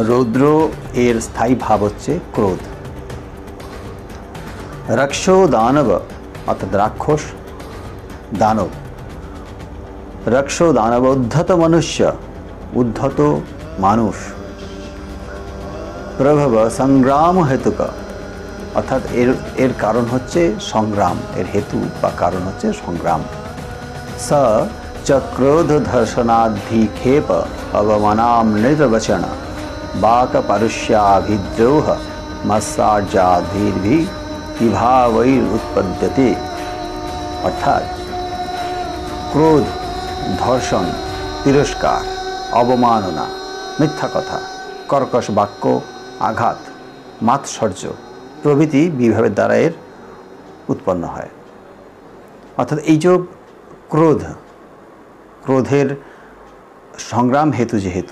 রৌদ্র এর স্থায়ী ভাব হচ্ছে ক্রোধ। রক্ষো দানব অর্থাৎ রাক্ষস, দানব। রক্ষো দানব উদ্ধত মনুষ্য, উদ্ধত মানুষ। প্রভব সংগ্রাম হেতুক অর্থাৎ এর কারণ হচ্ছে সংগ্রাম, এর হেতু বা কারণ হচ্ছে সংগ্রাম। স চ ক্রোধ ধর্ষণাধিক্ষেপ অবমানামৃতবচন বাক পারুষ্যাভিদ্রোহ মৎসার্জাধির্ভি বিভাবৈর উৎপদ্যতে। অর্থাৎ ক্রোধ, ধর্ষণ, তিরস্কার, অবমাননা, মিথ্যা কথা, কর্কশ বাক্য, আঘাত, মাৎসর্য প্রভৃতি বিভাবের দ্বারা এর উৎপন্ন হয়। অর্থাৎ এই যে ক্রোধের সংগ্রাম হেতু যেহেতু